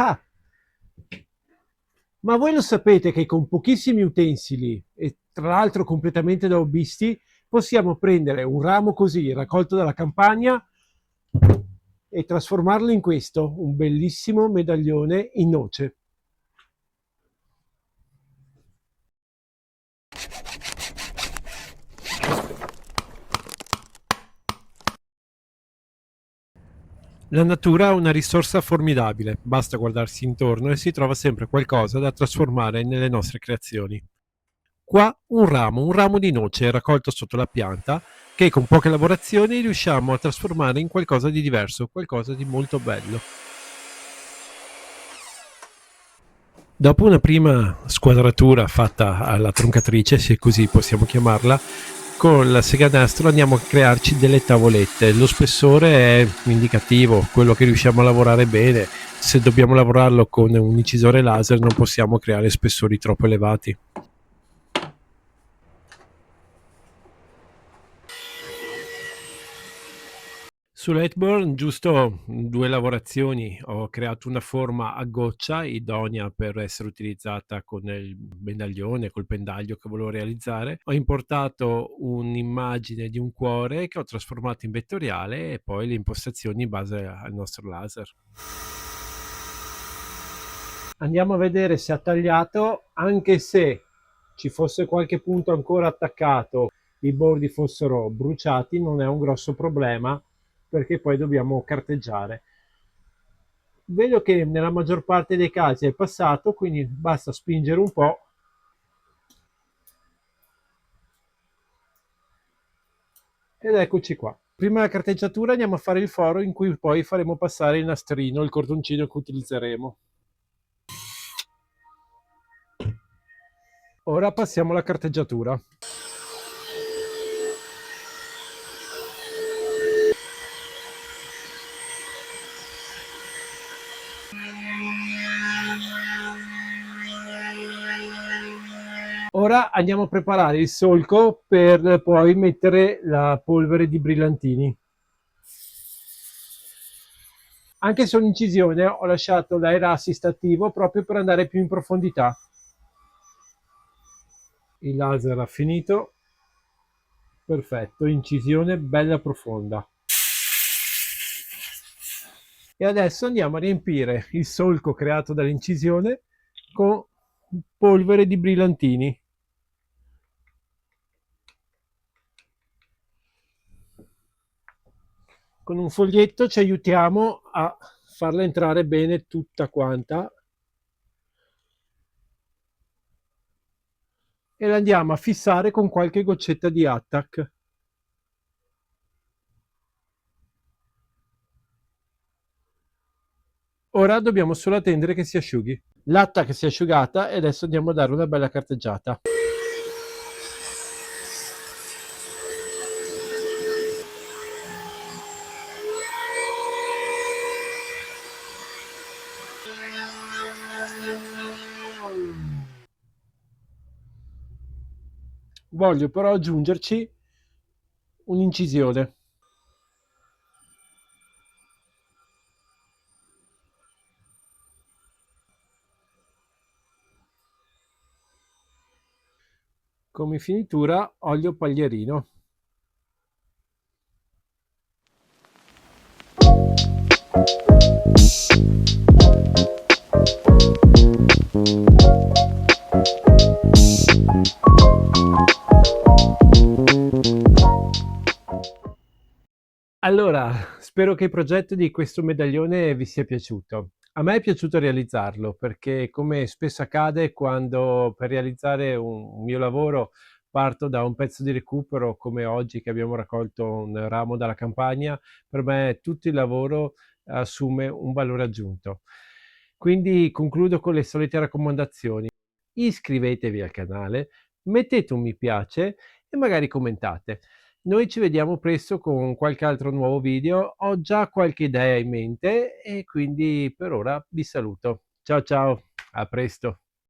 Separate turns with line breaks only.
Ah, ma voi lo sapete che con pochissimi utensili, e tra l'altro completamente da hobbisti, possiamo prendere un ramo così raccolto dalla campagna e trasformarlo in questo, un bellissimo medaglione in noce. La natura è una risorsa formidabile, basta guardarsi intorno e si trova sempre qualcosa da trasformare nelle nostre creazioni. Qua un ramo di noce raccolto sotto la pianta che con poche lavorazioni riusciamo a trasformare in qualcosa di diverso, qualcosa di molto bello. Dopo una prima squadratura fatta alla troncatrice, se così possiamo chiamarla, con la sega a nastro andiamo a crearci delle tavolette. Lo spessore è indicativo, quello che riusciamo a lavorare bene. Se dobbiamo lavorarlo con un incisore laser non possiamo creare spessori troppo elevati. Sull'Headburn, giusto due lavorazioni. Ho creato una forma a goccia idonea per essere utilizzata con il medaglione, col pendaglio che volevo realizzare. Ho importato un'immagine di un cuore che ho trasformato in vettoriale e poi le impostazioni in base al nostro laser. Andiamo a vedere se ha tagliato, anche se ci fosse qualche punto ancora attaccato, i bordi fossero bruciati, non è un grosso problema perché poi dobbiamo carteggiare. Vedo che nella maggior parte dei casi è passato, quindi basta spingere un po' ed eccoci qua. Prima della carteggiatura andiamo a fare il foro in cui poi faremo passare il nastrino, il cordoncino che utilizzeremo. Ora passiamo alla carteggiatura. Ora andiamo a preparare il solco per poi mettere la polvere di brillantini. Anche se un'incisione ho lasciato l'air assist attivo proprio per andare più in profondità. Il laser ha finito. Perfetto, incisione bella profonda. E adesso andiamo a riempire il solco creato dall'incisione con polvere di brillantini. Con un foglietto ci aiutiamo a farla entrare bene tutta quanta e la andiamo a fissare con qualche goccetta di attack. Ora dobbiamo solo attendere che si asciughi. L'attack si è asciugata e adesso andiamo a dare una bella carteggiata. Voglio però aggiungerci un'incisione. Come finitura olio paglierino. Allora, spero che il progetto di questo medaglione vi sia piaciuto. A me è piaciuto realizzarlo perché, come spesso accade quando per realizzare un mio lavoro parto da un pezzo di recupero, come oggi che abbiamo raccolto un ramo dalla campagna, per me tutto il lavoro assume un valore aggiunto. Quindi concludo con le solite raccomandazioni. Iscrivetevi al canale, mettete un mi piace e magari commentate. Noi ci vediamo presto con qualche altro nuovo video. Ho già qualche idea in mente e quindi per ora vi saluto. Ciao ciao, a presto.